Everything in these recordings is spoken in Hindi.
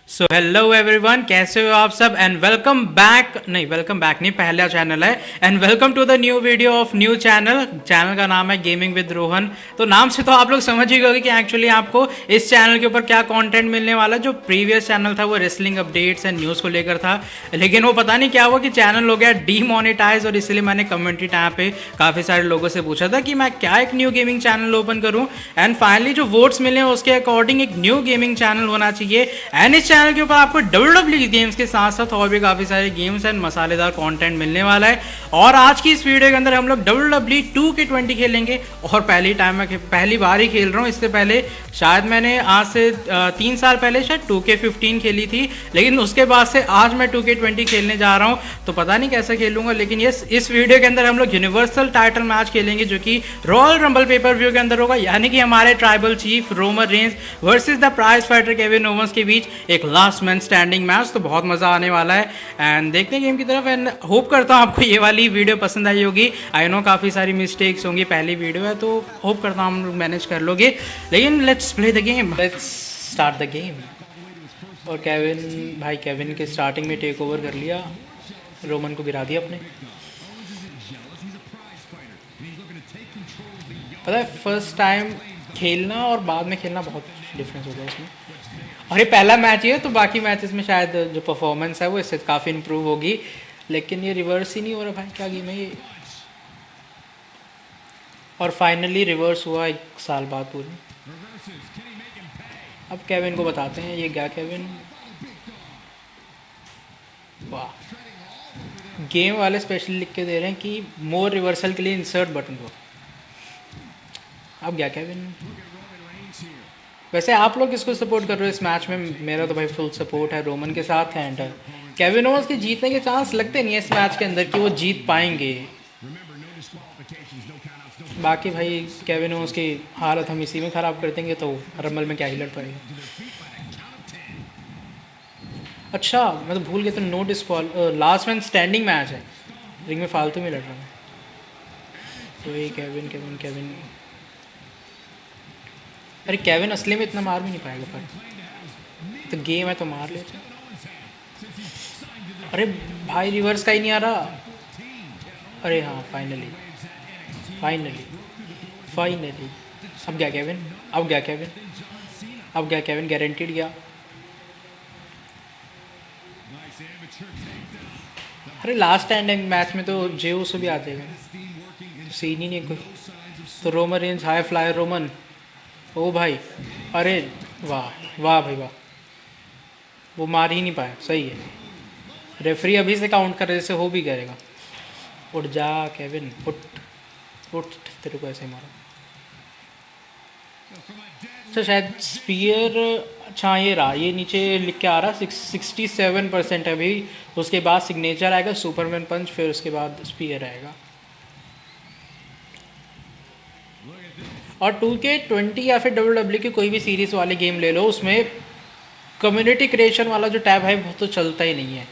सो हेलो एवरीवन, कैसे हो आप सब एंड वेलकम बैक नहीं, पहला चैनल है and welcome to the new video of new channel का नाम है गेमिंग विद रोहन। तो नाम से तो आप लोग समझ ही गए कि एक्चुअली आपको इस चैनल के ऊपर क्या कंटेंट मिलने वाला है। जो प्रीवियस चैनल था वो रेसलिंग अपडेट्स एंड न्यूज़ को लेकर था, लेकिन वो पता नहीं क्या हुआ कि चैनल हो गया डीमोनेटाइज, और इसलिए मैंने कम्युनिटी टैब पे काफ़ी सारे लोगों से पूछा था कि मैं क्या एक न्यू गेमिंग चैनल ओपन करूँ, एंड फाइनली जो वोट्स मिले उसके अकॉर्डिंग एक न्यू गेमिंग चैनल होना चाहिए। एंड इस चैनल के ऊपर आपको WWE गेम्स के साथ साथ और भी काफ़ी सारे गेम्स एंड मसालेदार कंटेंट मिलने वाला है। और आज की इस वीडियो के अंदर हम लोग WWE 2K20 खेलेंगे, और पहली बार ही खेल रहा हूँ। इससे पहले शायद मैंने आज से 3 साल पहले शायद 2K15 खेली थी, लेकिन उसके बाद से आज मैं 2K20 खेलने जा रहा हूँ। तो पता नहीं कैसे खेलूंगा, लेकिन इस वीडियो के अंदर हम लोग यूनिवर्सल टाइटल मैच खेलेंगे, जो कि रॉयल रंबल पेपर व्यू के अंदर होगा, यानी कि हमारे tribal chief Roman Reigns versus the prize fighter Kevin Owens के बीच एक लास्ट मैन स्टैंडिंग मैच। तो बहुत मज़ा आने वाला है एंड देखते हैं गेम की तरफ। एंड होप करता हूँ आपको ये वाली वीडियो पसंद आई होगी। आई नो काफ़ी सारी मिस्टेक्स होंगी, पहली वीडियो है, तो होप करता हूँ हम लोग मैनेज कर लोगे। लेकिन let's play the game, let's start the game. और केविन के स्टार्टिंग में टेक ओवर कर लिया, रोमन को गिरा दिया अपने। पता है फर्स्ट टाइम खेलना और बाद में खेलना बहुत डिफरेंस होगा उसमें। और ये पहला मैच ही है, तो बाकी मैचेस में शायद जो परफॉर्मेंस है वो इससे काफ़ी इम्प्रूव होगी, लेकिन ये रिवर्स ही नहीं हो रहा भाई, क्या गेम है ये। और फाइनली रिवर्स हुआ 1 साल बाद पूरी। अब केविन को बताते हैं, ये क्या केविन, वाह। गेम वाले स्पेशली लिख के दे रहे हैं कि मोर रिवर्सल के लिए इंसर्ट बटन को। अब क्या केविन, वैसे आप लोग किसको सपोर्ट कर रहे हो इस मैच में? मेरा तो भाई फुल सपोर्ट है रोमन के साथ है। एंड केविन ओवंस के जीतने के चांस लगते नहीं है इस मैच के अंदर कि वो जीत पाएंगे। बाकी भाई केविन ओवंस की हालत हम इसी में ख़राब कर देंगे, तो रंबल में क्या ही लड़ पाएगा। अच्छा मैं तो भूल गया, तो no disqual last man standing match है, रिंग में फालतू में लड़ रहा हूँ। तो ये केविन केविन केविन, अरे केविन असली में इतना मार भी नहीं पाएगा, पर तो गेम है तो मार लेते। अरे भाई रिवर्स का ही नहीं आ रहा। अरे हाँ फाइनली फाइनली फाइनली। अब क्या केविन, अब क्या केविन, अब क्या केविन, गारंटीड गया। अरे लास्ट एंडिंग मैच में तो जेओ से भी आ जाएगा, सीन ही नहीं कोई। तो Roman Reigns high flyer Roman, ओ भाई, अरे वाह वाह भाई वाह, वो मार ही नहीं पाया, सही है। रेफरी अभी से काउंट कर रहे, जैसे हो भी करेगा। उठ जा केविन, उठ उठ, तेरे को ऐसे मारा। तो शायद स्पीयर, अच्छा ये रहा, ये नीचे लिख के आ रहा 67% है अभी। उसके बाद सिग्नेचर आएगा, सुपरमैन पंच, फिर उसके बाद स्पीयर आएगा। और 2K20 या फिर WWE की कोई भी सीरीज़ वाले गेम ले लो, उसमें कम्युनिटी क्रिएशन वाला जो टैब है वो तो चलता ही नहीं है।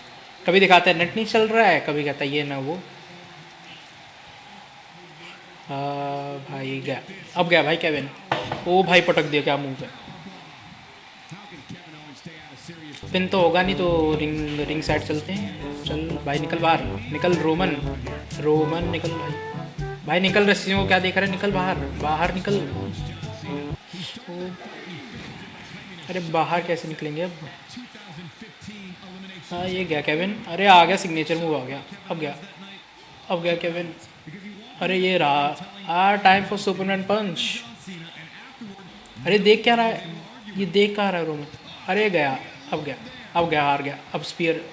कभी दिखाता है नेट नहीं चल रहा है, कभी कहता है ये ना वो। भाई गया, अब गया भाई केविन, ओ भाई पटक दिया, क्या मूव है। पिन तो होगा नहीं, तो रिंग साइड चलते हैं। चल भाई निकल बाहर, निकल रोमन, रोमन निकल भाई निकल, रस्सियों को क्या देख रहा है, निकल बाहर, बाहर निकल। अरे बाहर कैसे निकलेंगे अब। हाँ ये गया केविन, अरे आ गया सिग्नेचर मूव आ गया, अब गया, अब गया केविन। अरे ये रहा टाइम फॉर सुपरमैन पंच। अरे देख क्या रहा है, ये देख कहाँ रहा है रोमन। अरे गया, अब गया, अब गया, हार गया। अब स्पीयर,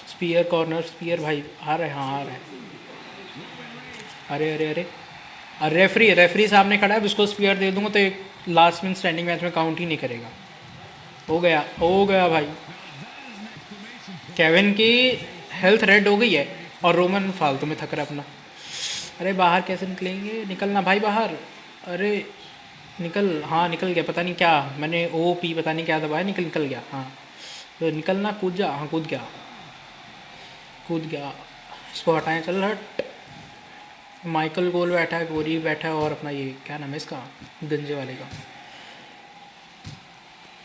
स्पीयर कॉर्नर, स्पीयर भाई हार है, हाँ हार है। अरे अरे अरे, अरे रेफरी सामने खड़ा है, अब इसको स्पीयर दे दूंगा तो एक लास्ट मैन स्टैंडिंग मैच में काउंट ही नहीं करेगा। हो गया भाई। केविन की हेल्थ रेड हो गई है और रोमन फालतू में थक रहा है अपना। अरे बाहर कैसे निकलेंगे, निकलना भाई बाहर। अरे निकल, हाँ निकल गया, पता नहीं क्या मैंने OP पता नहीं क्या दबाया, निकल गया। हाँ तो निकलना, कूद जा, हाँ कूद गया। इसको हटाएं, चल हट। माइकल गोल बैठा है, गोरी बैठा है, और अपना ये क्या नाम है इसका, गंजे वाले का।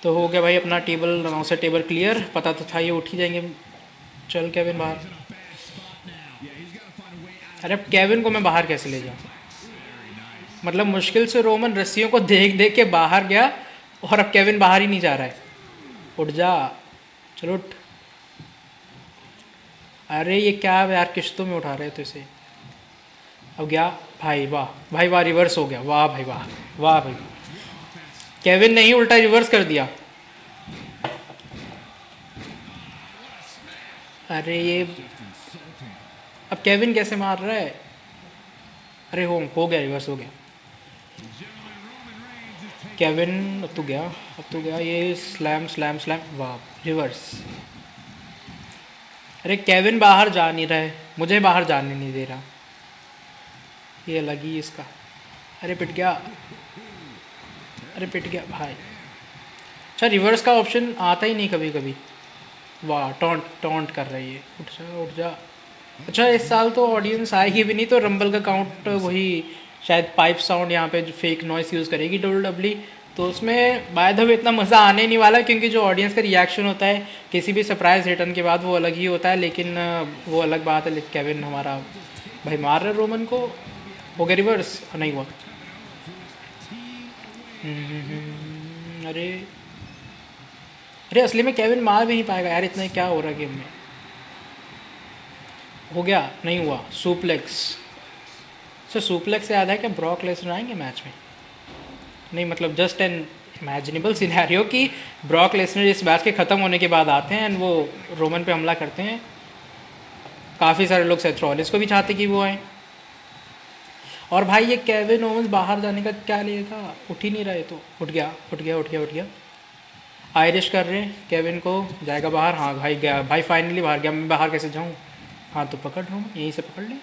तो हो गया भाई अपना टेबल, नाउ से टेबल क्लियर, पता तो था ये उठ ही जाएंगे। चल केविन बाहर। अरे अब केविन को मैं बाहर कैसे ले जाऊँ? मतलब मुश्किल से रोमन रस्सियों को देख देख के बाहर गया और अब केविन बाहर ही नहीं जा रहा है। उठ जा, चलो उठ। अरे ये क्या है यार, किश्तों में उठा रहे तो इसे। अब गया भाई, वाह भाई वाह, रिवर्स हो गया, वाह भाई वाह, वाह भाई। केविन ने ही उल्टा रिवर्स कर दिया। अरे ये अब केविन कैसे मार रहा है? अरे हो गया, रिवर्स हो गया। केविन अब तो गया, अब तो गया। ये स्लैम स्लैम स्लैम, वाह रिवर्स। अरे केविन बाहर जा नहीं रहा है, मुझे बाहर जाने नहीं दे रहा। ये लगी इसका। अरे पिट गया, अरे पिट गया भाई। अच्छा रिवर्स का ऑप्शन आता ही नहीं कभी कभी। वाह टॉन्ट टॉन्ट कर रही है, उठ जा उठ जा। अच्छा इस साल तो ऑडियंस आएगी भी नहीं, तो रंबल का काउंट वही शायद पाइप साउंड यहाँ पे जो फेक नॉइस यूज़ करेगी डब्ल्यू, तो उसमें बाय द वे इतना मज़ा आने नहीं वाला, क्योंकि जो ऑडियंस का रिएक्शन होता है किसी भी सरप्राइज रिटर्न के बाद वो अलग ही होता है। लेकिन वो अलग बात है। लेकिन केविन हमारा भाई मार रहा है रोमन को। हो गया रिवर्स, नहीं हुआ। अरे अरे असली में केविन मार भी नहीं पाएगा यार, इतना क्या हो रहा है गेम में। हो गया, नहीं हुआ। सुप्लेक्स। सर सुप्लेक्स से याद है क्या ब्रॉक लेसनर आएंगे मैच में? नहीं मतलब जस्ट एन इमेजिनेबल सिनेरियो कि ब्रॉक लेसनर इस मैच के ख़त्म होने के बाद आते हैं एंड वो रोमन पे हमला करते हैं। काफ़ी सारे लोग सेथ रॉलिंस को भी चाहते कि वो आए। और भाई ये केविन ओवंस बाहर जाने का क्या लेगा? उठ ही नहीं रहे, तो उठ गया उठ गया उठ गया उठ गया। आयरिश कर रहे हैं, केविन को जाएगा बाहर। हाँ भाई गया भाई, फाइनली बाहर गया। मैं बाहर कैसे जाऊँ? हाँ तो पकड़ रहा हूँ, यहीं से पकड़ ले।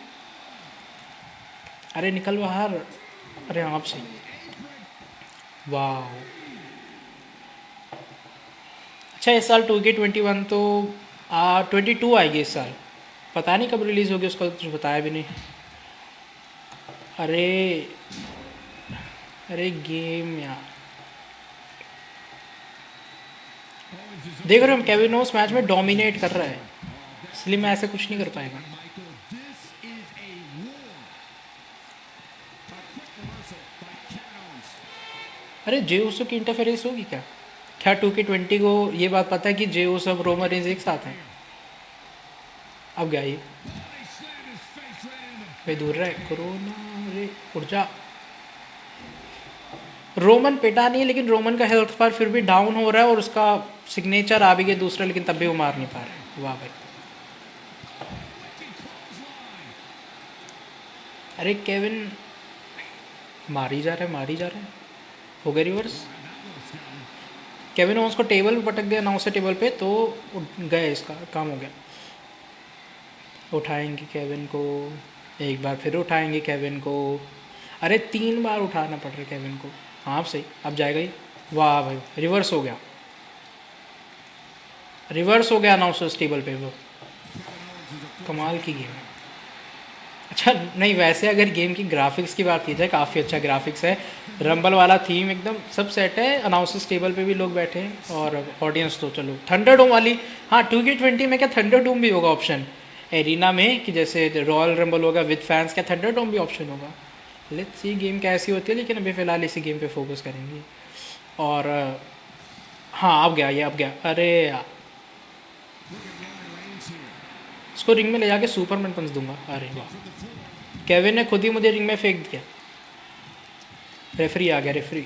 अरे निकल बाहर। अरे आप सही, वाह। अच्छा इस साल 2K21 तो 22 आएगी इस साल, पता नहीं कब रिलीज़ होगी, उसका कुछ बताया भी नहीं। अरे अरे गेम यार, देख रहे हो हम केविन ओवंस मैच में डोमिनेट कर रहा है, इसलिए मैं ऐसे कुछ नहीं कर पाएगा। अरे जे उसो की इंटरफेरेंस होगी क्या? क्या 2K20 को ये बात पता है कि जे उस अब रोमन रेंज एक साथ हैं? अब गया ये भाई, दूर रहा है कोरोना। अरे उठ जा। रोमन पिटा नहीं है, लेकिन रोमन का हेल्थ बार फिर भी डाउन हो रहा है और उसका सिग्नेचर आ भी गया दूसरा, लेकिन तब भी वो मार नहीं पा रहा है। वाह भाई। अरे केविन मारी जा रहा है, मारी जा रहा है। हो गया रिवर्स। केविन ओवंस को टेबल पे पटक गया, 9 से टेबल पे, तो गए, इसका काम हो गया। उठाएंगे केविन को, एक बार फिर उठाएंगे केविन को। अरे 3 बार उठाना पड़ रहा है केविन को। हाँ सही, अब जाएगा ही। वाह भाई रिवर्स हो गया, रिवर्स हो गया 900 टेबल पे। वो कमाल की गेम है। अच्छा नहीं, वैसे अगर गेम की ग्राफिक्स की बात की जाए, काफ़ी अच्छा ग्राफिक्स है। रंबल वाला थीम एकदम सब सेट है। अनाउंसर्स टेबल पे भी लोग बैठे हैं और ऑडियंस तो चलो थंडरडोम वाली। हाँ 2K20 में क्या थंडरडोम भी होगा ऑप्शन एरिना में, कि जैसे रॉयल रंबल होगा विद फैंस, क्या थंडरडोम भी ऑप्शन होगा? लेट्स सी गेम कैसी होती है, लेकिन अभी फ़िलहाल इसी गेम पे फोकस करेंगे। और हाँ अब गया ये, अब गया। अरे यार इसको रिंग में ले जाके सुपरमैन पंच दूंगा। अरे वाह, केविन ने खुद ही मुझे रिंग में फेंक दिया। रेफरी आ गया, रेफरी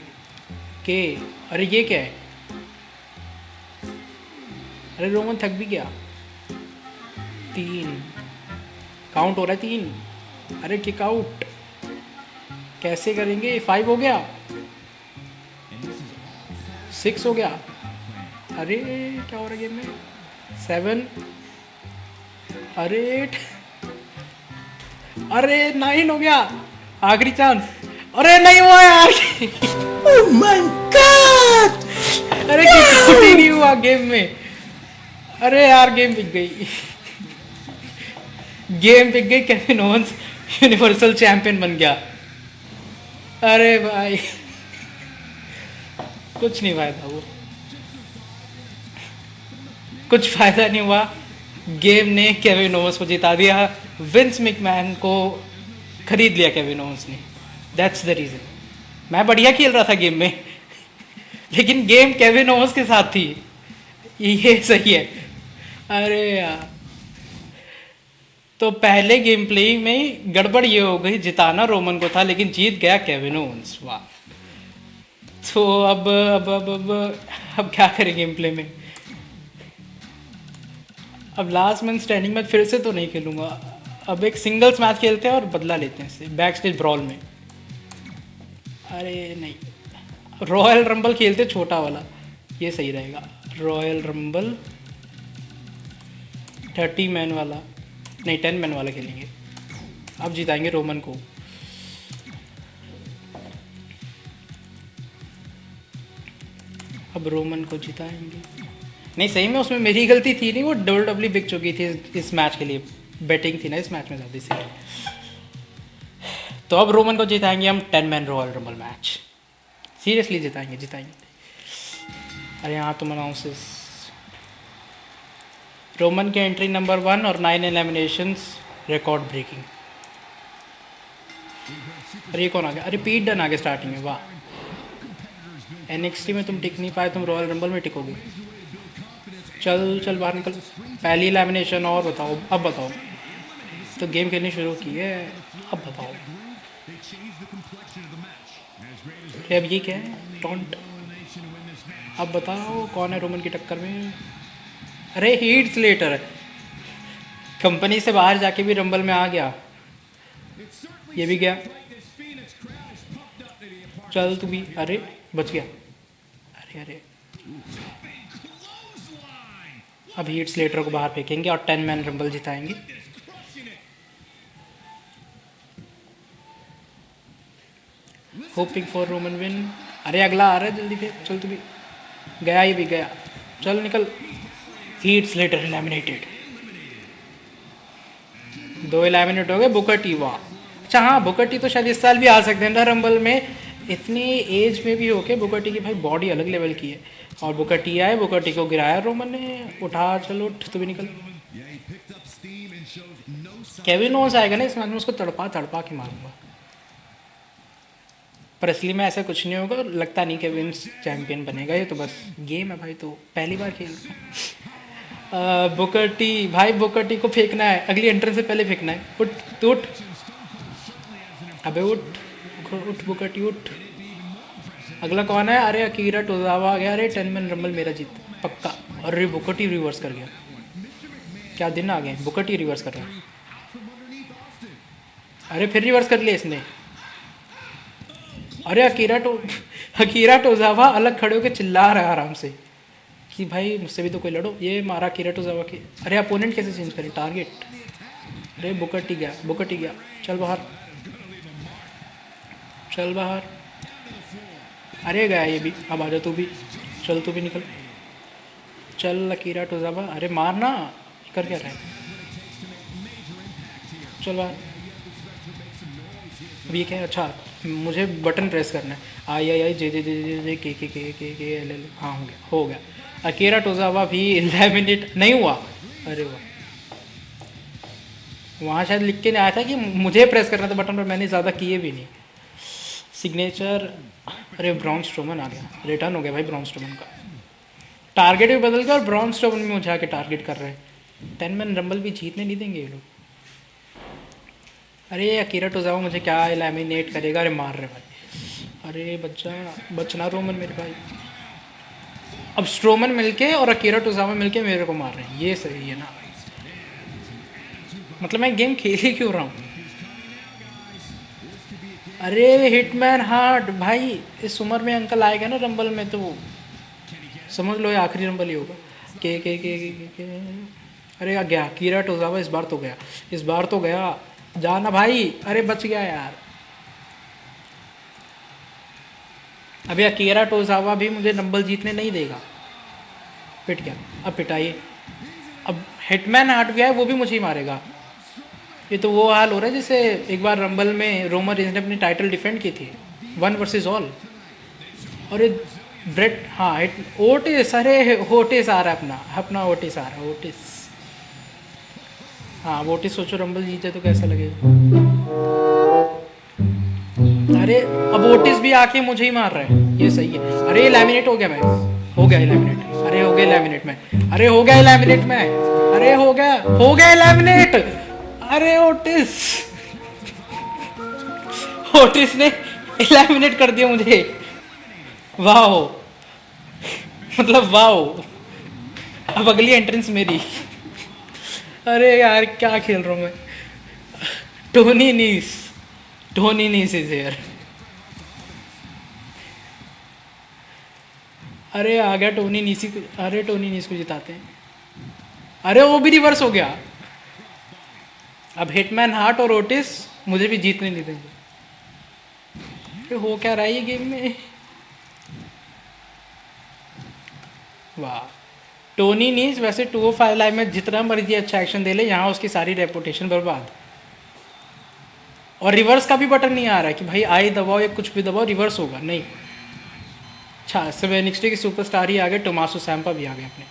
के। अरे ये क्या है? अरे रोमन थक भी गया। 3 काउंट हो रहा है, 3। अरे किक आउट कैसे करेंगे? 5 हो गया, 6 हो गया। अरे क्या हो रहा है गेम में? 7। अरे 8। अरे 9 हो गया, आखिरी चांस। अरे नहीं हुआ यार। Oh my God. अरे किक ही नहीं हुआ गेम में। अरे यार गेम बिक गई, गेम बिक गई। केविन ओवंस यूनिवर्सल चैंपियन बन गया। अरे भाई कुछ नहीं पाया था वो। कुछ फायदा नहीं हुआ। गेम ने केविन ओवंस को जिता दिया। विंस मैकमैन को खरीद लिया केविन ओवंस ने। That's the reason. मैं बढ़िया खेल रहा था गेम में लेकिन गेम केविन ओवंस के साथ थी। ये सही है। अरे यार, तो पहले गेम प्ले में गड़बड़ ये हो गई, जिताना रोमन को था लेकिन जीत गया केविन ओवंस। वाह। तो अब क्या करें गेम प्ले में। अब लास्ट मैन स्टैंडिंग मैच फिर से तो नहीं खेलूंगा। अब एक सिंगल्स मैच खेलते हैं और बदला लेते हैं इससे बैक स्टेज ब्रॉल में। अरे नहीं, रॉयल रंबल खेलते छोटा वाला, ये सही रहेगा। रॉयल रंबल 30 मैन वाला नहीं, 10 मैन वाला खेलेंगे। अब जिताएंगे रोमन को। अब रोमन को जिताएंगे। नहीं सही में उसमें मेरी गलती थी नहीं, वो WWE बिक चुकी थी इस मैच के लिए। बैटिंग थी ना इस मैच में ज़्यादा से। तो अब रोमन को जिताएंगे हम 10 man royal rumble match. Seriously जिताएंगे जिताएंगे। अरे यहाँ तो अनाउंसेस रोमन के एंट्री नंबर 1 और 9 एलिमिनेशंस रिकॉर्ड ब्रेकिंग। अरे ये कौन आ गया? अरे पीट डन आ गया स्टार्टिंग में। वाह। NXT में तुम टिक नहीं पाए, तुम रॉयल रंबल में टिकोगे। चल चल बाहर निकल। पहली एलिमिनेशन। और बताओ, अब बताओ। तो गेम खेलनी शुरू की है, अब बताओ। अब ये क्या है? टॉन्ट। अब बताओ कौन है रोमन की टक्कर में? अरे हीट स्लेटर कंपनी से बाहर जाके भी रंबल में आ गया। ये भी गया। चल तू भी। अरे बच गया। अरे अरे अब हीट स्लेटर को बाहर फेंकेंगे और 10 मैन रंबल जिताएंगे। Hoping for Roman win. अरे अगला आ रहा है, जल्दी फेंक। चल तू भी। गया, ये भी गया। चल निकल। Heat Slater eliminated. 2 एलिमिनेट हो गए। Booker T. वाह। अच्छा हाँ, बुकर टी तो शायद इस साल भी आ सकते हैं ना रंबल में। इतनी एज में भी होके बुकर टी की भाई बॉडी अलग लेवल की है। और बुकर टी आए, बुकर टी को गिराया रोमन ने। उठा, चलो उठ, तू भी निकल। केविन ओवंस आएगा ना इस मैच में, उसको तड़पा तड़पा के मारूंगा। पर असली में ऐसा कुछ नहीं होगा। लगता नहीं केविन चैंपियन बनेगा। ये तो बस गेम है भाई, तो पहली बार खेल रहा हूँ। बुकर टी भाई, बुकर टी को फेंकना है। अगली एंट्रेंस से पहले फेंकना है। उठ तू उठ। अबे उठ उठ बुकर टी उठ। अगला कौन है? अरे अकीरा टोजावा आ गया। अरे 10 मैन रंबल मेरा जीत पक्का। अरे बुकर टी रिवर्स कर गया। क्या दिन आ गए। बुकर टी रिवर्स कर रहा है। अरे फिर रिवर्स कर लिया इसने। अरे अकीरा टोजावा अलग खड़े होकर चिल्ला रहा है आराम से कि भाई मुझसे भी तो कोई लड़ो। ये मारा अकीरा टोजावा के। अरे अपोनेंट कैसे चेंज करें? टारगेट। अरे बुकर टी गया, बुकर टी गया। चल बाहर, चल बाहर। अरे गया ये भी। अब आजा तू भी। चल तू भी निकल। चल अकीरा टोजावा। अरे मारना, कर क्या रहा है? चल बाहर। अब ये क्या है? अच्छा मुझे बटन प्रेस करना है। आई जे जे जे जे जे के एल एल। हाँ हो गया, हो गया। अकीरा टोजावा भी एलिमिनेट नहीं हुआ। अरे वाह। वहाँ शायद लिख के नहीं आया था कि मुझे प्रेस करना था बटन, पर मैंने ज़्यादा किए भी नहीं। सिग्नेचर। अरे ब्रॉन स्ट्रोमन आ गया। रिटर्न हो गया भाई ब्रॉन स्ट्रोमन का। टारगेट भी बदल गया और ब्रॉन स्ट्रोमन में मुझे आके टारगेट कर रहे हैं। 10 मैन रंबल भी जीतने नहीं देंगे ये लोग। अरे अकीरा टोजावा मुझे क्या एलिमिनेट करेगा? अरे मार रहे भाई। अरे बच्चा बचना रोमन मेरे भाई। अब स्ट्रोमन मिलके और अकीरा टोजावा मिलके मेरे को मार रहे हैं। ये सही है ना? मतलब मैं गेम खेल ही क्यों रहा हूँ? अरे हिटमैन हार्ट भाई, इस उम्र में अंकल आएगा ना रंबल में तो समझ लो ये आखिरी रंबल ही होगा। के अरे आ गया अकीरा टोजावा। इस बार तो गया, इस बार तो गया। जाना भाई। अरे बच गया यार। अभी अकीरा टोजावा भी मुझे रंबल जीतने नहीं देगा। पिट गया। अब पिटाइए। अब हिटमैन हार्ट गया है, वो भी मुझे ही मारेगा। ये तो वो हाल हो रहा है जैसे एक बार रंबल में रोमन रेंज ने अपनी टाइटल डिफेंड की थी 1 वर्सेस ऑल। और ब्रेट, हाँ हिट ओटिस, अरे ओटिस आ रहा है अपना, अपना ओटिस आ रहा है, ओटिस। हाँ ओटिस, सोचो रंबल जीते तो कैसा लगेगा। अरे अब ओटिस भी आके मुझे ही मार रहा है, ये सही है। अरे लैमिनेट हो गया मैं, हो गया लैमिनेट, अरे हो गया लैमिनेट में, अरे हो गया लैमिनेट में, अरे हो गया लैमिनेट। अरे ओटिस, ओटिस ने लैमिनेट कर दिया मुझे, वाओ, मतलब वाओ। अब अगली एंट्रेंस मेरी। अरे यार क्या खेल रहा हूँ मैं। Tony Nese, Tony Nese is here. अरे आ गया टोनी नीसी को, अरे टोनी नीस को जिताते हैं। अरे वो भी रिवर्स हो गया। अब हिटमैन हार्ट और ओटिस मुझे भी जीतने नहीं देंगे। अरे हो क्या रहा है ये गेम में। वाह, टोनी नीस वैसे 205 लाइव में जितना मर्जी अच्छा एक्शन दे ले, यहाँ उसकी सारी रेपुटेशन बर्बाद। और रिवर्स का भी बटन नहीं आ रहा है कि भाई आई दबाओ या कुछ भी दबाओ रिवर्स होगा, नहीं। अच्छा सब नेक्स्ट की सुपरस्टार ही आ गए, टोमासो सैम्पा भी आ गए अपने।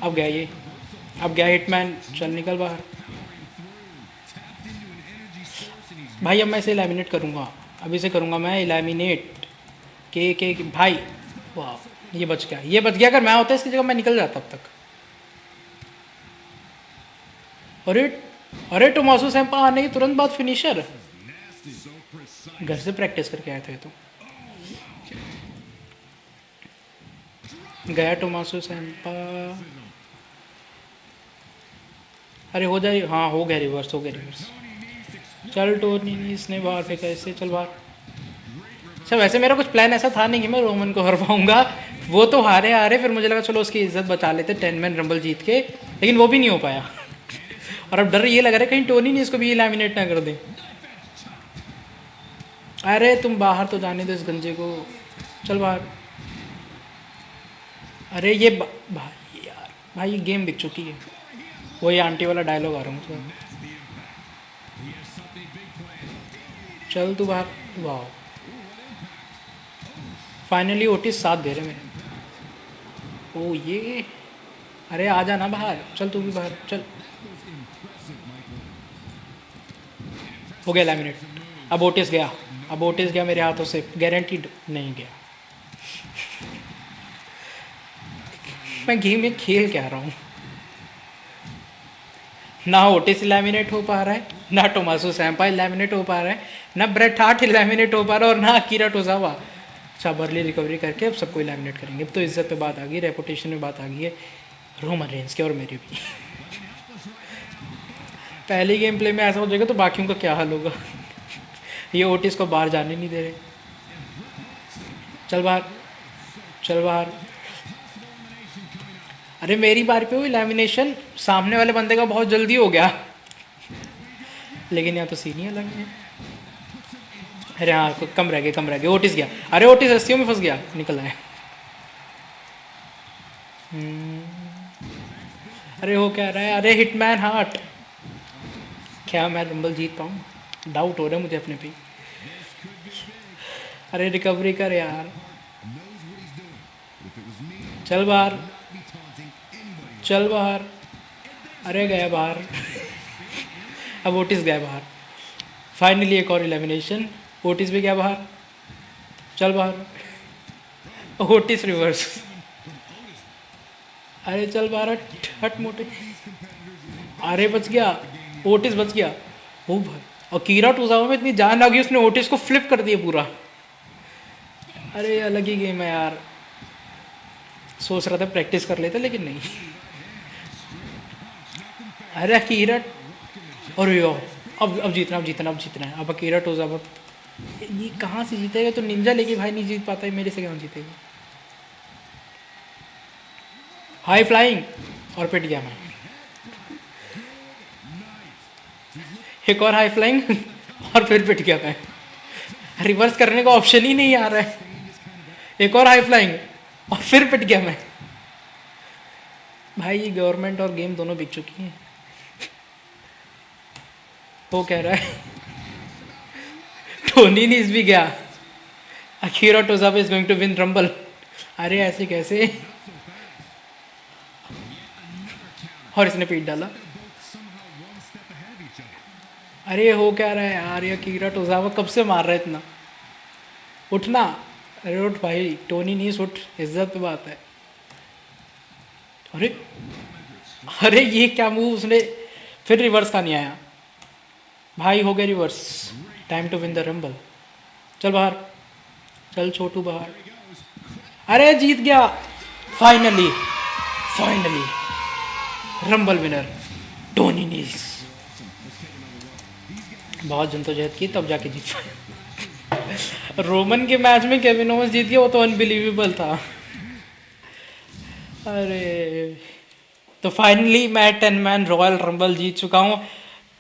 अब गया ये, अब गया हिटमैन, चल निकल बाहर। भाई अब मैं इसे लैमिनेट करूँगा, अब इसे करूँगा मैं लैमिनेट के भाई। वाह ये बच गया, ये बच गया। अगर मैं होता इसकी जगह मैं निकल जाता अब तक। अरे अरे टोमासो सैम्पा आने के तुरंत बाद फिनिशर। घर से प्रैक्टिस करके आए थे तो। गया टोमासो सैम्पा, अरे हो जाए, हाँ हो गया रिवर्स, हो गया रिवर्स। चल टोनी इसने बाहर फेंका इसे, चल बाहर। अच्छा वैसे मेरा कुछ प्लान ऐसा था नहीं कि मैं रोमन को हर पाऊंगा, वो तो हारे हारे, फिर मुझे लगा चलो उसकी इज्जत बचा लेते 10 मैन रंबल जीत के, लेकिन वो भी नहीं हो पाया। और अब डर ये लग रहा है कहीं टोनी नहीं इसको भी लैमिनेट ना कर दे। अरे तुम बाहर तो जाने दो इस गंजे को, चल बाहर। अरे ये भाई यार, भाई ये गेम बिक चुकी है। वही आंटी वाला डायलॉग आ रहा हूँ, चल तू बाहर। वाह फाइनली ओटिस साथ दे रहे मेरे। ओ ये, अरे आ जाना बाहर, चल तू भी बाहर चल। हो गया लैमिनेट। अब ओटिस गया, अब ओटिस गया मेरे हाथों से, गारंटीड नहीं गया। मैं गेम में खेल क्या रहा हूँ। ना ओटिस लैमिनेट हो पा रहा है, ना टोमासो सैम्पा लैमिनेट हो पा रहा है, ना ब्रेट हार्ट लैमिनेट हो पा रहा है, और ना अकीरा टोजावा। अच्छा बर्ली रिकवरी करके अब सबको लैमिनेट करेंगे। अब तो इज्जत पे बात आ गई, रेपुटेशन में बात आ गई है, रोमन रेंस के और मेरी भी। पहली गेम प्ले में ऐसा हो जाएगा तो बाकियों का क्या हाल होगा। ये ओटिस को बाहर जाने नहीं दे रहे। चल बाहर, चल बाहर। अरे मेरी बार पे हुई लैमिनेशन, सामने वाले बंदे का बहुत जल्दी हो गया, लेकिन यहाँ तो सीन ही अलग है। अरे हाँ कम रह गए, कम रह गए। ओटिस गया, अरे ओटिस रस्सियों में फंस गया, निकल आया। अरे हो क्या रहा है। अरे हिटमैन हार्ट, क्या मैं रंबल जीत पाऊँ, डाउट हो रहा है मुझे अपने पे। अरे रिकवरी कर यार, चल बाहर, चल बाहर। अरे गया बाहर। अब ओटिस गया बाहर। फाइनली एक और एलिमिनेशन, ओटिस भी गया बाहर, चल बाहर। Otis reverse. अरे चल बाहर, हट मोटे। अरे बच गया, ओटिस बच गया। ओ भाई, और कीरा टोजावा में इतनी जान आ गई, उसने ओटिस को फ्लिप कर दिया पूरा। अरे अलग ही गेम है यार। सोच रहा था प्रैक्टिस कर लेते, लेकिन नहीं। अरे अकीरा, और यो अब जीतना, अब जीतना, अब जीतना है। अब अकीरा टोजावा ये कहाँ से जीतेगा, तो निंजा लेके भाई नहीं जीत पाता है, मेरे से कहाँ जीतेगा। हाई फ्लाइंग, और पिट गया मैं। एक और हाई फ्लाइंग, और फिर पिट गया मैं। रिवर्स करने का ऑप्शन ही नहीं आ रहा है। एक और हाई फ्लाइंग, और फिर पिट गया मैं। भाई ये गवर्नमेंट और गेम दोनों बिक चुकी हैं। वो कह रहा है टोनी नीस भी गया, Akira Tozawa is going to win Rumble. अरे ऐसे कैसे। और इसने पीट डाला। अरे हो क्या रहा है यार, ये कीरा टोजावा कब से मार रहा है इतना। उठना। अरे उठ भाई, टोनी नीस उठ, इज्जत पे बात है। अरे अरे ये क्या मूव उसने, फिर रिवर्स का नहीं आया भाई, हो गया reverse. Time to win the rumble. चल बाहर, चल छोटू बाहर। अरे जीत गया finally, finally rumble winner Tony Nese. बहुत जद्दोजहद की तब जाके जीत पाए। रोमन के मैच में केविन ओवेंस जीत गया, वो तो अनबिलीवेबल था। अरे तो फाइनली मैं 10 मैन रॉयल रंबल जीत चुका हूँ,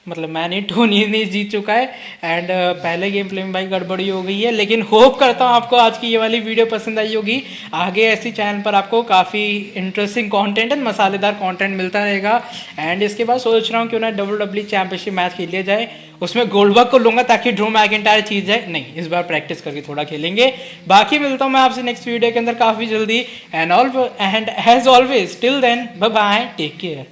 मतलब मैं नहीं, टोनी नहीं जीत चुका है। एंड पहले गेम प्ले में भाई गड़बड़ी हो गई है, लेकिन होप करता हूँ आपको आज की ये वाली वीडियो पसंद आई होगी। आगे ऐसी चैनल पर आपको काफ़ी इंटरेस्टिंग कंटेंट एंड मसालेदार कंटेंट मिलता रहेगा। एंड इसके बाद सोच रहा हूँ क्यों ना WWE चैंपियनशिप मैच खेल लिया जाए, उसमें गोल्डबर्ग को लूंगा ताकि ड्रू मैकिंटायर चीज जाए। नहीं, इस बार प्रैक्टिस करके थोड़ा खेलेंगे। बाकी मिलता हूँ मैं आपसे नेक्स्ट वीडियो के अंदर काफ़ी जल्दी। And as always till then bye bye, take care.